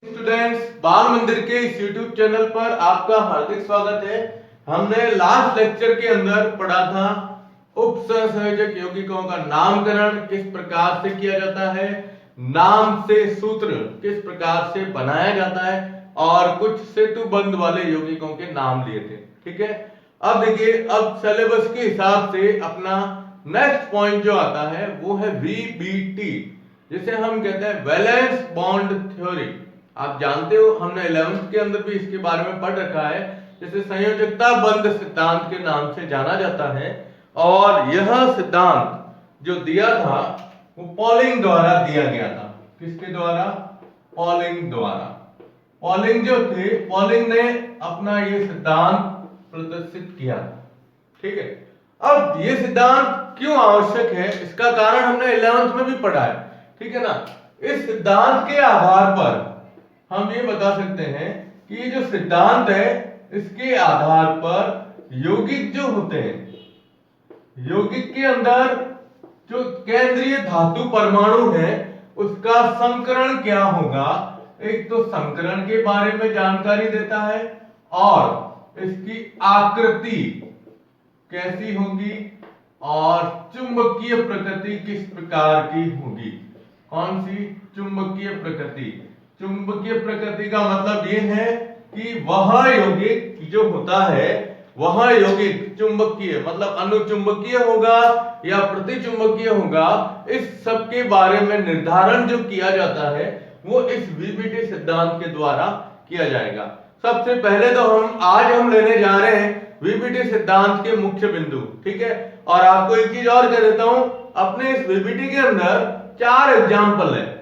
Students, बाल मंदिर के इस YouTube चैनल पर आपका हार्दिक स्वागत है। हमने लास्ट लेक्चर के अंदर पढ़ा था उपसंयोजक यौगिकों का नामकरण किस प्रकार से किया जाता है, नाम से सूत्र किस प्रकार से बनाया जाता है और कुछ सेतुबंध वाले यौगिकों के नाम लिए थे। ठीक है, अब देखिए, अब सिलेबस के हिसाब से अपना नेक्स्ट पॉइंट जो आता है वो है VBT, जिसे हम कहते हैं वैलेंस बॉन्ड थ्योरी। आप जानते हो, हमने 11th के अंदर भी इसके बारे में पढ़ रखा है, जिसे संयोजकता बंध सिद्धांत के नाम से जाना जाता है। और यह सिद्धांत जो दिया था वो पॉलिंग द्वारा दिया गया था। किसके द्वारा? पॉलिंग द्वारा। पॉलिंग जो थे, पॉलिंग ने अपना ये सिद्धांत प्रदर्शित किया। ठीक है, अब ये सिद्धांत क्यों आवश्यक है इसका कारण हमने 11th में भी पढ़ा है। ठीक है ना, इस सिद्धांत के आधार पर हम ये बता सकते हैं कि ये जो सिद्धांत है इसके आधार पर यौगिक जो होते हैं, यौगिक के अंदर जो केंद्रीय धातु परमाणु है उसका संकरण क्या होगा, एक तो संकरण के बारे में जानकारी देता है और इसकी आकृति कैसी होगी और चुंबकीय प्रकृति किस प्रकार की होगी। कौन सी? चुंबकीय प्रकृति। चुंबकीय प्रकृति का मतलब यह है कि वह यौगिक जो होता है वह यौगिक चुंबकीय मतलब अनुचुंबकीय होगा या प्रतिचुंबकीय होगा, इस सब के बारे में निर्धारण जो किया जाता है वो इस VBT सिद्धांत के द्वारा किया जाएगा। सबसे पहले तो हम लेने जा रहे हैं VBT सिद्धांत के मुख्य बिंदु। ठीक है, और आपको एक चीज और कह देता हूं, अपने इस VBT के अंदर 4 एग्जाम्पल है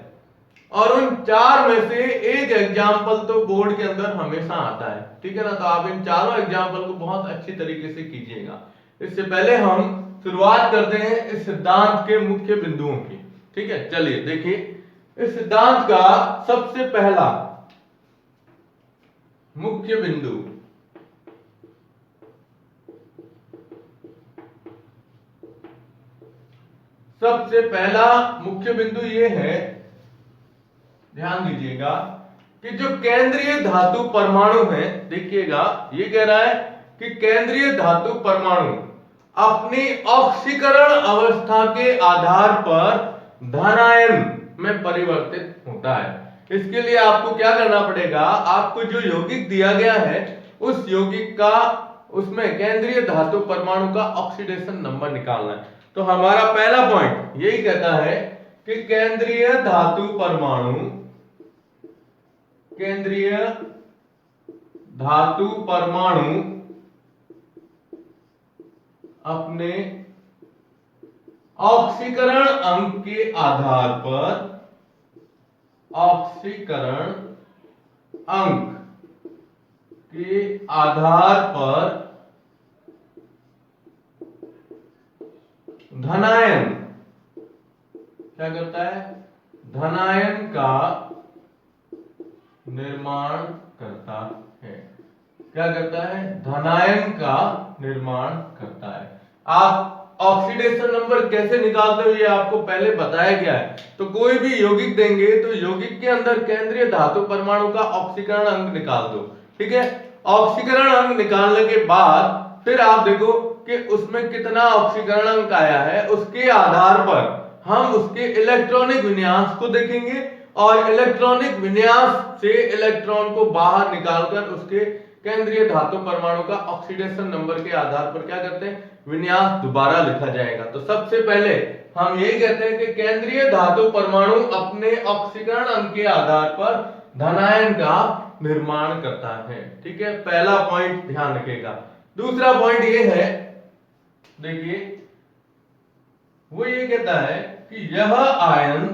और उन 4 में से एक एग्जाम्पल तो बोर्ड के अंदर हमेशा आता है। ठीक है ना, तो आप इन चारों एग्जाम्पल को बहुत अच्छी तरीके से कीजिएगा। इससे पहले हम शुरुआत करते हैं इस सिद्धांत के मुख्य बिंदुओं की। ठीक है, चलिए देखिए, इस सिद्धांत का सबसे पहला मुख्य बिंदु ये है, ध्यान दीजिएगा कि जो केंद्रीय धातु परमाणु है, देखिएगा ये कह रहा है कि केंद्रीय धातु परमाणु अपनी ऑक्सीकरण अवस्था के आधार पर धनायन में परिवर्तित होता है। इसके लिए आपको क्या करना पड़ेगा, आपको जो यौगिक दिया गया है उस यौगिक का, उसमें केंद्रीय धातु परमाणु का ऑक्सीडेशन नंबर निकालना है। तो हमारा पहला पॉइंट यही कहता है कि केंद्रीय धातु परमाणु अपने ऑक्सीकरण अंक के आधार पर धनायन क्या करता है? धनायन का निर्माण करता है। क्या करता है? धनायन का निर्माण करता है। आप ऑक्सीडेशन नंबर कैसे निकालते हो ये आपको पहले बताया गया है। तो कोई भी यौगिक देंगे तो यौगिक के अंदर केंद्रीय धातु परमाणु का ऑक्सीकरण अंक निकाल दो। ठीक है, ऑक्सीकरण अंक निकालने के बाद फिर आप देखो कि उसमें कितना ऑक्सीकरण अंक आया है, उसके आधार पर हम उसके इलेक्ट्रॉनिक विन्यास को देखेंगे और इलेक्ट्रॉनिक विन्यास से इलेक्ट्रॉन को बाहर निकालकर उसके केंद्रीय धातु परमाणु का ऑक्सीडेशन नंबर के आधार पर क्या करते हैं? विन्यास दोबारा लिखा जाएगा। तो सबसे पहले हम यही कहते हैं कि केंद्रीय धातु परमाणु अपने ऑक्सीकरण अंक के आधार पर धनायन का निर्माण करता है। ठीक है, पहला पॉइंट ध्यान रखिएगा। दूसरा पॉइंट ये है, देखिए, वो ये कहता है कि यह आयन,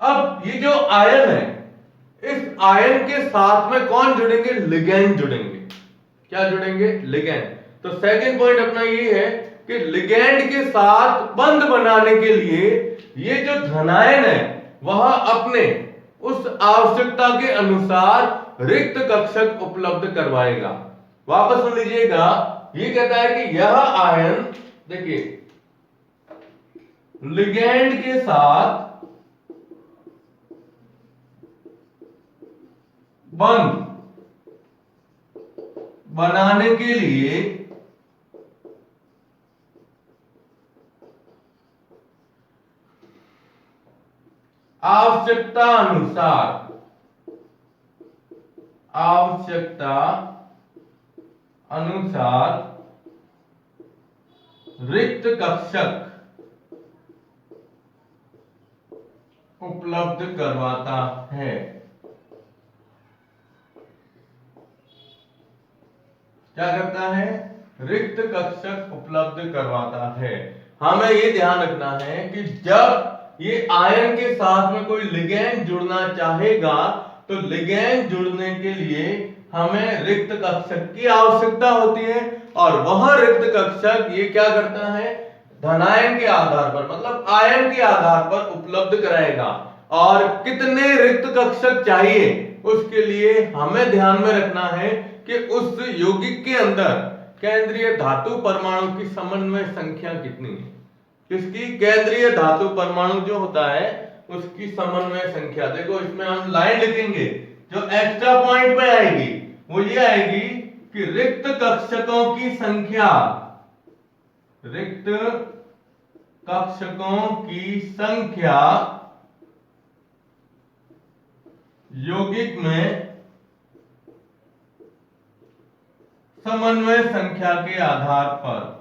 अब ये जो आयन है, इस आयन के साथ में कौन जुड़ेंगे? लिगैंड जुड़ेंगे। क्या जुड़ेंगे? लिगैंड। तो सेकंड पॉइंट अपना ये है कि लिगैंड के साथ बंध बनाने के लिए ये जो धनायन है वह अपने उस आवश्यकता के अनुसार रिक्त कक्षक उपलब्ध करवाएगा। वापस सुन लीजिएगा, ये कहता है कि यह आयन, देखिए, लिगैंड के साथ बंद बनाने के लिए आवश्यकता अनुसार रिक्त कक्षक उपलब्ध करवाता है। क्या करता है? रिक्त कक्षक उपलब्ध करवाता है। हमें ये ध्यान रखना है कि जब ये आयन के साथ में कोई लिगैंड जुड़ना चाहेगा तो लिगैंड जुड़ने के लिए हमें रिक्त कक्षक की आवश्यकता होती है, और वह रिक्त कक्षक ये क्या करता है? धनायन के आधार पर, मतलब आयन के आधार पर उपलब्ध कराएगा। और कितने रिक्त कक्षक चाहिए उसके लिए हमें ध्यान में रखना है कि उस यौगिक के अंदर केंद्रीय धातु परमाणु की समन्वय संख्या कितनी है। किसकी? केंद्रीय धातु परमाणु जो होता है उसकी समन्वय संख्या। देखो इसमें हम लाइन लिखेंगे, जो एक्स्ट्रा पॉइंट में आएगी वो ये आएगी कि रिक्त कक्षकों की संख्या, रिक्त कक्षकों की संख्या यौगिक में समन्वय संख्या के आधार पर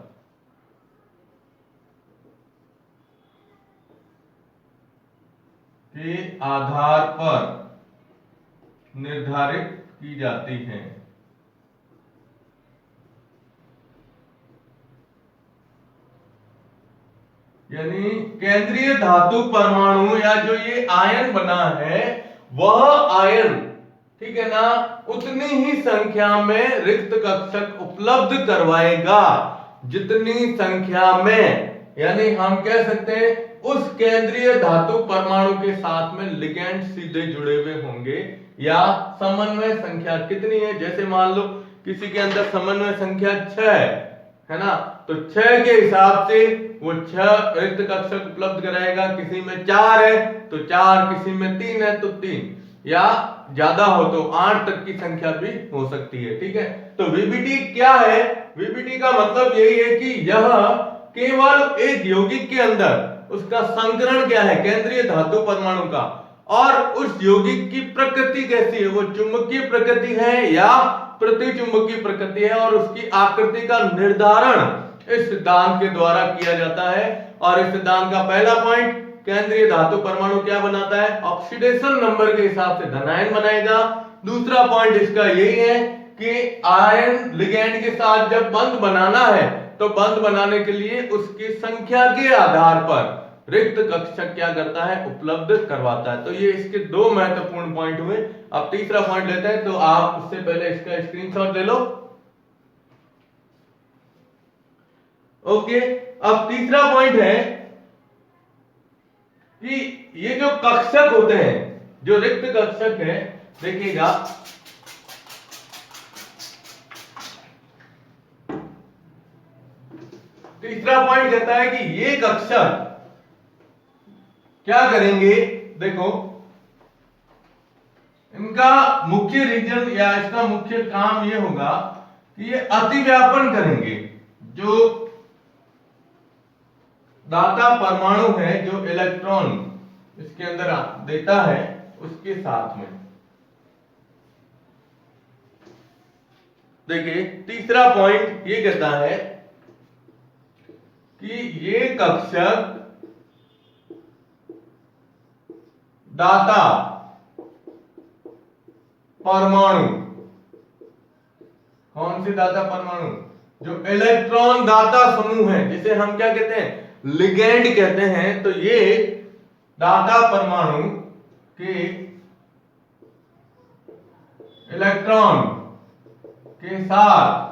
निर्धारित की जाती है। यानी केंद्रीय धातु परमाणु या जो ये आयन बना है वह आयन, ठीक है ना, उतनी ही संख्या में रिक्त कक्षक उपलब्ध करवाएगा जितनी संख्या में, यानी हम कह सकते हैं उस केंद्रीय धातु परमाणु के साथ में लिगैंड सीधे जुड़े हुए होंगे, या समन्वय संख्या कितनी है। जैसे मान लो किसी के अंदर समन्वय संख्या 6 है ना, तो 6 के हिसाब से वो 6 रिक्त कक्षक उपलब्ध कराएगा। किसी में 4 है तो 4, किसी में 3 है तो 3, या ज्यादा हो तो 8 तक की संख्या भी हो सकती है। ठीक है, तो वीबीटी क्या है? वीबीटी का मतलब यही है कि यह केवल एक यौगिक के अंदर उसका संकरण क्या है, केंद्रीय धातु परमाणु का, और उस यौगिक की प्रकृति कैसी है, वो चुंबकीय प्रकृति है या प्रतिचुंबकीय प्रकृति है, और उसकी आकृति का निर्धारण इस सिद्धांत के द्वारा किया जाता है। और इस सिद्धांत का पहला पॉइंट, केंद्रीय धातु परमाणु क्या बनाता है? ऑक्सीडेशन नंबर के हिसाब से धनायन बनाएगा। दूसरा पॉइंट इसका यही है कि आयन लिगैंड के साथ जब बंध बनाना है तो बंध बनाने के लिए उसकी संख्या के आधार पर रिक्त कक्षक क्या करता है? उपलब्ध करवाता है। तो ये इसके दो महत्वपूर्ण पॉइंट हुए। अब तीसरा पॉइंट लेते हैं, तो आप उससे पहले इसका स्क्रीनशॉट ले लो। ओके, अब तीसरा पॉइंट है कि ये जो कक्षक होते हैं, जो रिक्त कक्षक है, देखिएगा तीसरा पॉइंट कहता है कि ये कक्षक क्या करेंगे? देखो इनका मुख्य रीजन या इसका मुख्य काम ये होगा कि ये अतिव्यापन करेंगे। जो दाता परमाणु है, जो इलेक्ट्रॉन इसके अंदर देता है, उसके साथ में देखिए तीसरा पॉइंट ये कहता है कि ये कक्षक दाता परमाणु, कौन से दाता परमाणु? जो इलेक्ट्रॉन दाता समूह है, जिसे हम क्या कहते हैं? लिगैंड कहते हैं। तो ये दाता परमाणु के इलेक्ट्रॉन के साथ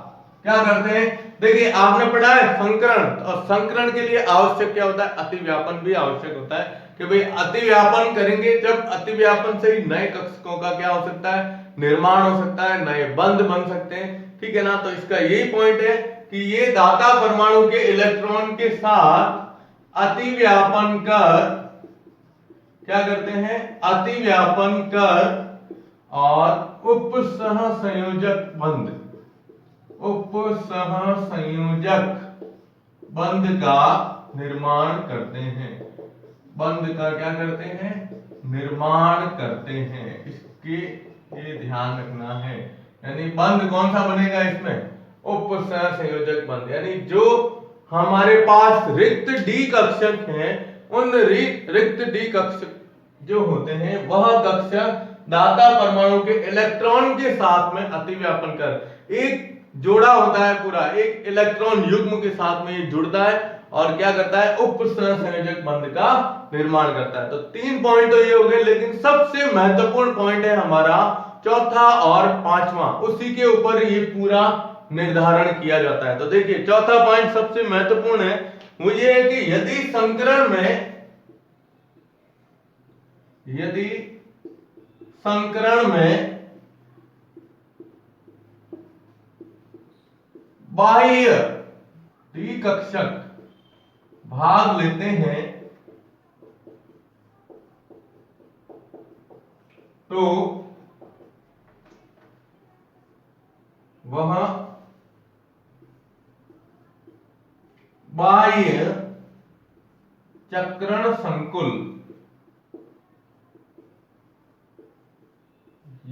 क्या करते हैं? देखिए आपने पढ़ा है संकरण, और संकरण के लिए आवश्यक क्या होता है? अतिव्यापन भी आवश्यक होता है कि भाई अतिव्यापन करेंगे। जब अतिव्यापन से ही नए कक्षकों का क्या हो सकता है? निर्माण हो सकता है, नए बंध बन सकते हैं। ठीक है ना, तो इसका यही पॉइंट है कि ये दाता परमाणु के इलेक्ट्रॉन के साथ अतिव्यापन कर क्या करते हैं? अतिव्यापन कर और उपसहसंयोजक बंध, उपसहसंयोजक बंध का निर्माण करते हैं। बंध का क्या करते हैं? निर्माण करते हैं। इसके ये ध्यान रखना है। यानी बंध कौन सा बनेगा इसमें? उपसहसंयोजक बंध। यानी जो हमारे पास रिक्त डी कक्षक हैं, उन रिक्त डी कक्षक जो होते हैं वह कक्षक दाता परमाणु के इलेक्ट्रॉन के साथ में अतिव्यापन कर एक जोड़ा होता है, पूरा एक इलेक्ट्रॉन युग्म के साथ में ये जुड़ता है और क्या करता है? उपसहसंयोजक बंध का निर्माण करता है। तो 3 पॉइंट तो ये हो गए, लेकिन सबसे महत्वपूर्ण पॉइंट है हमारा चौथा और पांचवा, उसी के ऊपर ये पूरा निर्धारण किया जाता है। तो देखिए चौथा पॉइंट सबसे महत्वपूर्ण है, वो ये है कि यदि संकरण में बाह्य डी कक्षक भाग लेते हैं तो वह बाह्य चक्रण संकुल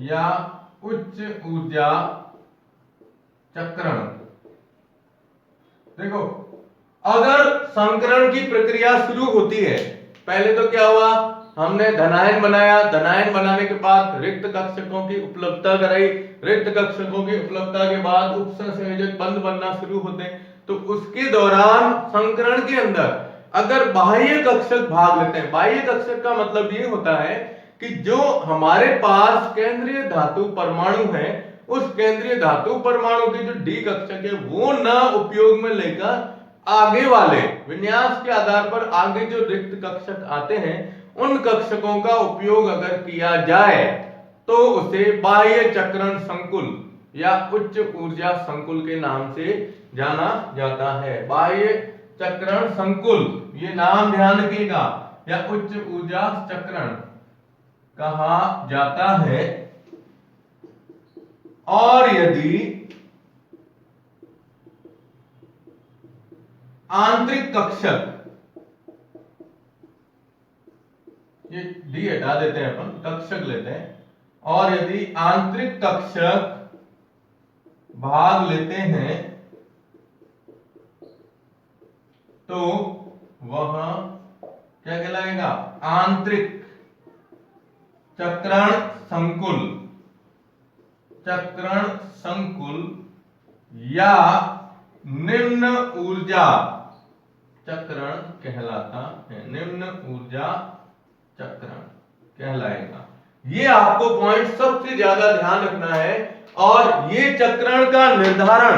या उच्च ऊर्जा चक्रण। देखो अगर संकरण की प्रक्रिया शुरू होती है, पहले तो क्या हुआ? हमने धनायन बनाया, धनायन बनाने के बाद रिक्त कक्षकों की उपलब्धता कराई, रिक्त कक्षकों की उपलब्धता के बाद उपसहसंयोजक बंध बनना शुरू होते हैं। तो उसके दौरान संकरण के अंदर अगर बाह्य कक्षक भाग लेते हैं, बाह्य कक्षक का मतलब ये होता है कि जो हमारे पास केंद्रीय धातु परमाणु है, उस केंद्रीय धातु परमाणु के जो डी कक्षक है वो न उपयोग में लेकर आगे वाले विन्यास के आधार पर आगे जो रिक्त कक्षक आते हैं उन कक्षकों का उपयोग अगर किया जाए तो उसे बाह्य चक्रण संकुल या उच्च ऊर्जा संकुल के नाम से जाना जाता है। बाह्य चक्रण संकुल, ये नाम ध्यान रखिएगा, या उच्च ऊर्जा चक्रण कहा जाता है। और यदि आंतरिक कक्षक, ये डी हटा देते हैं अपन, कक्षक लेते हैं, और यदि आंतरिक कक्षक भाग लेते हैं तो वह क्या कहलाएगा? आंतरिक चक्रण संकुल, चक्रण संकुल या निम्न ऊर्जा चक्रण कहलाता है, निम्न ऊर्जा चक्रण कहलाएगा। ये आपको पॉइंट सबसे ज्यादा ध्यान रखना है। और ये चक्रण का निर्धारण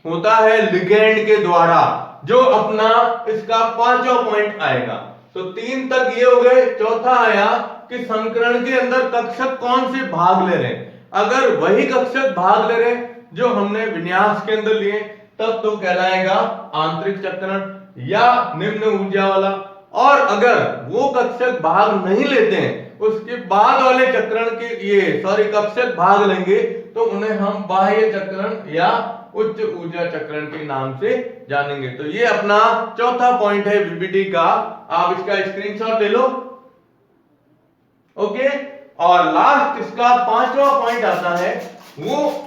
होता है लिगेंड के द्वारा, जो अपना इसका पांचवा पॉइंट आएगा। तो 3 तक ये हो गए। चौथा आया कि संकरण के अंदर कक्षक कौन से भाग ले रहे हैं। अगर वही कक्षक भाग ले रहे जो हमने विन्यास के अंदर लिए, तब तो कहलाएगा आंतरिक चक्रण या निम्न ऊर्जा वाला। और अगर वो कक्षक भाग नहीं लेते हैं, उसके बाद वाले चक्रण के कक्षक भाग लेंगे, तो उन्हें हम बाह्य चक्रण या उच्च ऊर्जा चक्रण के नाम से जानेंगे। तो ये अपना चौथा पॉइंट है वीबीटी का, आप इसका स्क्रीनशॉट ले लो। ओके, और लास्ट इसका पांचवा पॉइंट आता है, वो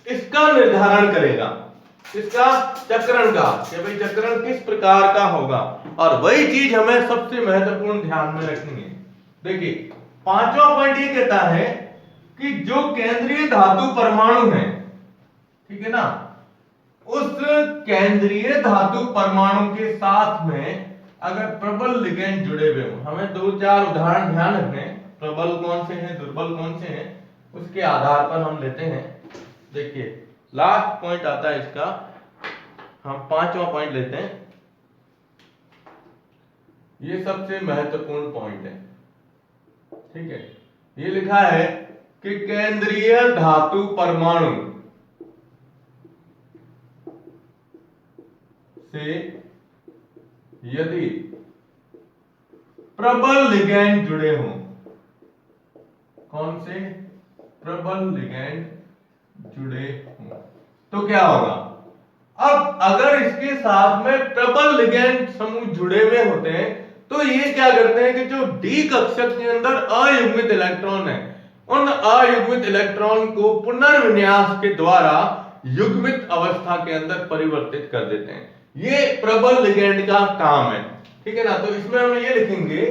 इसका निर्धारण करेगा, इसका चक्रण का, कि भाई चक्रण किस प्रकार का होगा। और वही चीज हमें सबसे महत्वपूर्ण ध्यान में रखनी है। देखिए पांचवा पॉइंट ये कहता है कि जो केंद्रीय धातु परमाणु है, ठीक है ना, उस केंद्रीय धातु परमाणु के साथ में अगर प्रबल लिगेंड जुड़े हुए हो, हमें 2-4 उदाहरण ध्यान रखने, प्रबल कौन से हैं, दुर्बल कौन से हैं, उसके आधार पर हम लेते हैं। देखिए लास्ट पॉइंट आता है इसका, हम पांचवा पॉइंट लेते हैं। ये सबसे महत्वपूर्ण पॉइंट है, ठीक है। ये लिखा है कि केंद्रीय धातु परमाणु से यदि प्रबल लिगेंड जुड़े हों, कौन से? प्रबल लिगैंड जुड़े हों तो क्या होगा। अब अगर इसके साथ में प्रबल लिगैंड समूह जुड़े हुए होते हैं तो ये क्या करते हैं कि जो डी कक्षक के अंदर अयुग्मित इलेक्ट्रॉन है उन अयुग्मित इलेक्ट्रॉन को पुनर्विन्यास के द्वारा युग्मित अवस्था के अंदर परिवर्तित कर देते हैं। ये प्रबल लिगैंड का काम है, ठीक है ना। तो इसमें हम ये लिखेंगे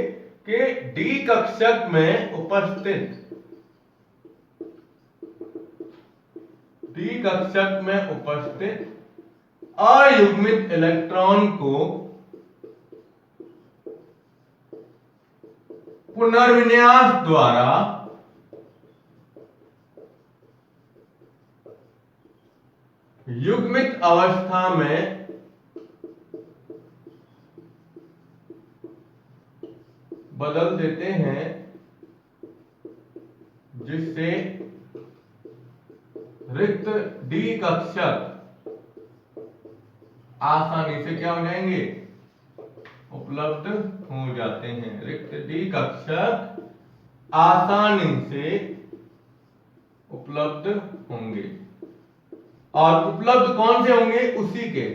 कि डी कक्षक में उपस्थित अयुग्मित इलेक्ट्रॉन को पुनर्विन्यास द्वारा युग्मित अवस्था में बदल देते हैं, जिससे रिक्त डी कक्षक आसानी से क्या हो जाएंगे, उपलब्ध हो जाते हैं। रिक्त डी कक्षक आसानी से उपलब्ध होंगे और उपलब्ध कौन से होंगे, उसी के।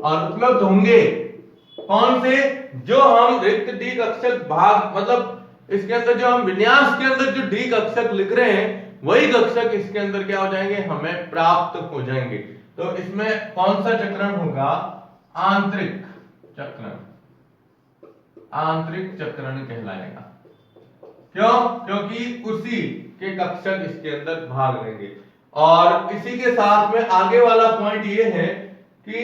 और उपलब्ध होंगे कौन से, जो हम रिक्त डी कक्षक भाग मतलब इसके अंदर जो हम विन्यास के अंदर जो डी कक्षक लिख रहे हैं वही कक्षक इसके अंदर क्या हो जाएंगे, हमें प्राप्त हो जाएंगे। तो इसमें कौन सा चक्रण होगा, आंतरिक चक्रण, आंतरिक चक्रण कहलाएगा। क्यों, क्योंकि उसी के कक्षक इसके अंदर भाग लेंगे। और इसी के साथ में आगे वाला पॉइंट ये है कि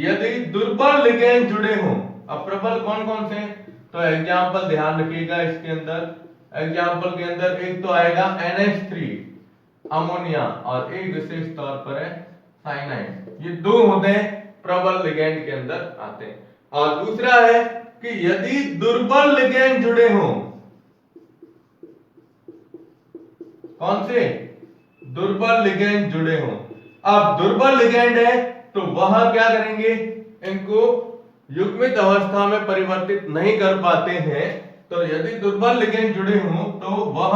यदि दुर्बल लिगैंड जुड़े हों, अब प्रबल कौन कौन से हैं, तो एग्जाम्पल ध्यान रखिएगा इसके अंदर। एग्जाम्पल के अंदर एक तो आएगा NH3 अमोनिया और एक विशेष तौर पर है साइनाइड। ये दो होते हैं प्रबल लिगैंड के अंदर आते हैं। और दूसरा है कि यदि दुर्बल लिगैंड जुड़े हों, कौन से, दुर्बल लिगैंड जुड़े हों। अब दुर्बल लिगैंड है तो वह क्या करेंगे, इनको युग्मित अवस्था में परिवर्तित नहीं कर पाते हैं। तो यदि दुर्बल लिगैंड जुड़े हों तो वह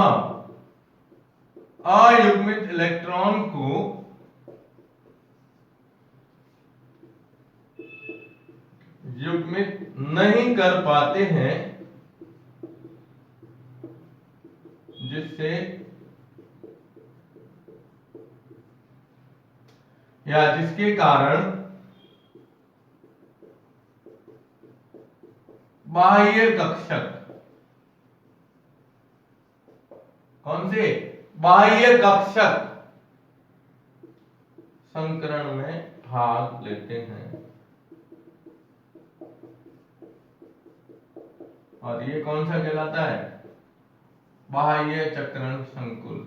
अयुग्मित इलेक्ट्रॉन को युग्मित नहीं कर पाते हैं, जिससे या जिसके कारण बाह्य कक्षक, कौन से, बाह्य कक्षक संकरण में भाग लेते हैं। और ये कौन सा कहलाता है, बाह्य चक्रण संकुल।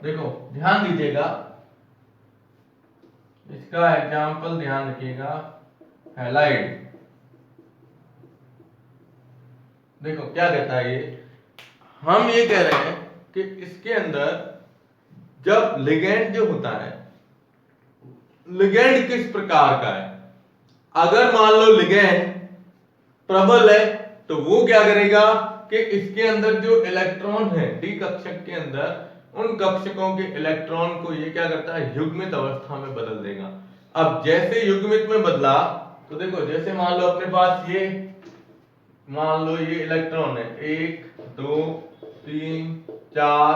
देखो ध्यान दीजिएगा, इसका एग्जाम्पल ध्यान रखिएगा, हैलाइड। देखो क्या कहता है ये, हम ये कह रहे हैं कि इसके अंदर जब लिगैंड जो होता है, लिगैंड किस प्रकार का है। अगर मान लो लिगैंड प्रबल है तो वो क्या करेगा कि इसके अंदर जो इलेक्ट्रॉन है डी कक्षक के अंदर, उन कक्षकों के इलेक्ट्रॉन को ये क्या करता है, युग्मित अवस्था में बदल देगा। अब जैसे युग्मित में बदला तो देखो, जैसे मान लो अपने पास ये, मान लो ये इलेक्ट्रॉन है 1 2 3 4,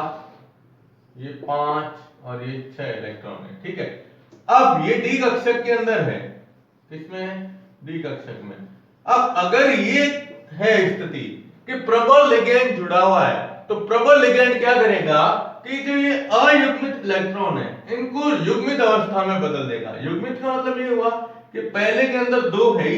ये 5 और ये 6 इलेक्ट्रॉन है, ठीक है। अब ये डी कक्षक के अंदर है, किसमें, डी कक्षक में। अब अगर ये है स्थिति कि प्रबल लिगैंड जुड़ा हुआ है, तो प्रबल लिगैंड क्या करेगा कि जो ये अयुग्मित इलेक्ट्रॉन है इनको युग्मित अवस्था में बदल देगा। युग्मित का मतलब ये हुआ कि पहले के अंदर 2 है,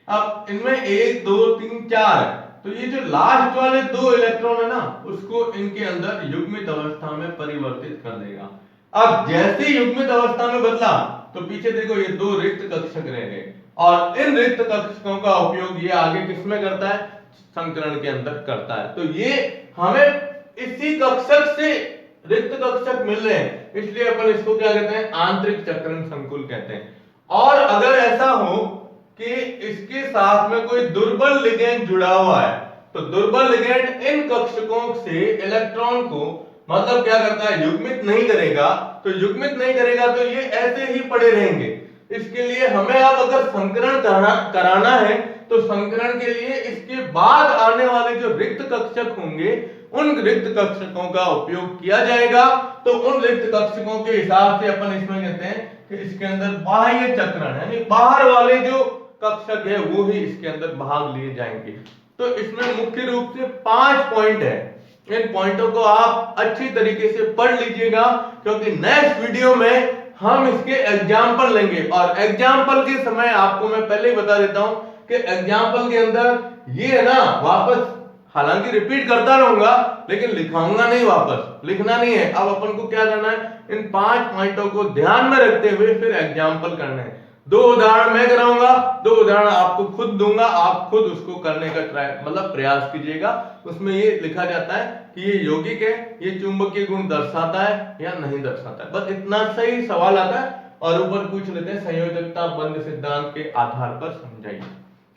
अब इनमें 1 2 3 4, तो ये जो लास्ट वाले 2 इलेक्ट्रॉन है ना, उसको इनके अंदर युग्मित अवस्था में परिवर्तित कर देगा। अब जैसे युग्मित अवस्था में बदला तो पीछे देखो ये 2 रिक्त कक्षक रह गए, और इन रिक्त कक्षकों का उपयोग ये आगे किसमें करता है, संकरण के अंदर करता है। तो ये हमें इसी कक्षक से रिक्त कक्षक मिल रहे हैं, इसलिए अपन इसको क्या कहते हैं, आंतरिक चक्रण संकुल कहते हैं। और अगर ऐसा हो कि इसके साथ में कोई दुर्बल लिगेंड जुड़ा हुआ है, तो दुर्बल लिगेंड इन कक्षकों से इलेक्ट्रॉन को मतलब क्या करता है, युग्मित नहीं करेगा। तो युग्मित नहीं करेगा तो ये ऐसे ही पड़े रहेंगे। इसके लिए हमें अब अगर संकरण कराना है तो संकरण के लिए इसके बाद आने वाले जो रिक्त कक्षक होंगे उन रिक्त कक्षकों का उपयोग किया जाएगा। तो उन रिक्त कक्षकों के हिसाब से अपन इसमें कहते हैं कि इसके अंदर बाह्य चक्रण यानी बाहर वाले जो कक्षक है वो ही इसके अंदर भाग लिए जाएंगे। तो इसमें मुख्य रूप से 5 पॉइंट है। इन पॉइंटों को आप अच्छी तरीके से पढ़ लीजिएगा, क्योंकि नेक्स्ट वीडियो में हम इसके एग्जाम्पल लेंगे। और एग्जाम्पल के समय आपको मैं पहले ही बता देता हूं कि एग्जाम्पल के अंदर ये है ना, वापस हालांकि रिपीट करता रहूंगा लेकिन लिखाऊंगा नहीं, वापस लिखना नहीं है। अब अपन को क्या करना है, इन 5 पॉइंटों को ध्यान में रखते हुए फिर एग्जाम्पल करने हैं। 2 उदाहरण मैं कराऊंगा, 2 उदाहरण आपको खुद दूंगा, आप खुद उसको करने का मतलब प्रयास कीजिएगा। उसमें ये लिखा जाता है कि ये यौगिक है, ये चुंबकीय गुण दर्शाता है या नहीं दर्शाता है, बस इतना सही सवाल आता है। और ऊपर पूछ लेते हैं संयोजकता बंध सिद्धांत के आधार पर समझाइए।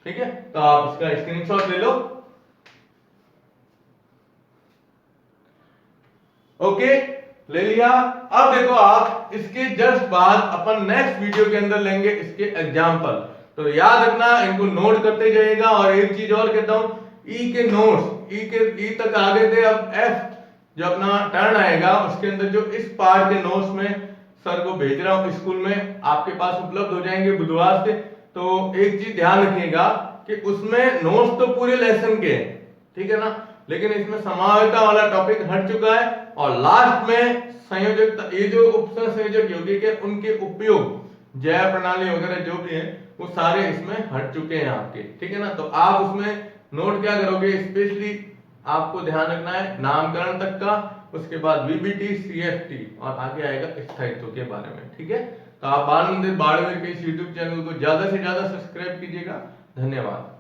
ठीक है, तो आप इसका स्क्रीनशॉट ले लो। ओके, ले लिया। अब देखो आप इसके जस्ट बाद अपन नेक्स्ट वीडियो के अंदर लेंगे इसके एग्जाम्पल। तो याद रखना, इनको नोट करते जाइएगा। और एक चीज और कहता हूं, ई के नोट्स, ई तक आ गए थे, अब एफ जो अपना टर्न आएगा उसके अंदर जो इस पार्ट के नोट्स में सर को भेज रहा हूं स्कूल में, आपके पास उपलब्ध हो जाएंगे बुधवार से। तो एक चीज ध्यान रखिएगा कि उसमें नोट्स तो पूरे लेसन के हैं, ठीक है ना, लेकिन इसमें समावेशिता वाला टॉपिक हट चुका है। और लास्ट में संयोजकता, ये जो उपसंयोजक यौगिक है उनके उपयोग जैव प्रणाली वगैरह जो भी है वो सारे इसमें हट चुके हैं आपके, ठीक है ना। तो आप उसमें नोट क्या करोगे, स्पेशली आपको ध्यान रखना है नामकरण तक का, उसके बाद वीबीटी, सीएफटी और आगे आएगा स्थायित्व के बारे में, ठीक है। तो आप बाल मंदिर बाड़मेर के इस यूट्यूब चैनल को ज्यादा से ज्यादा सब्सक्राइब कीजिएगा। धन्यवाद।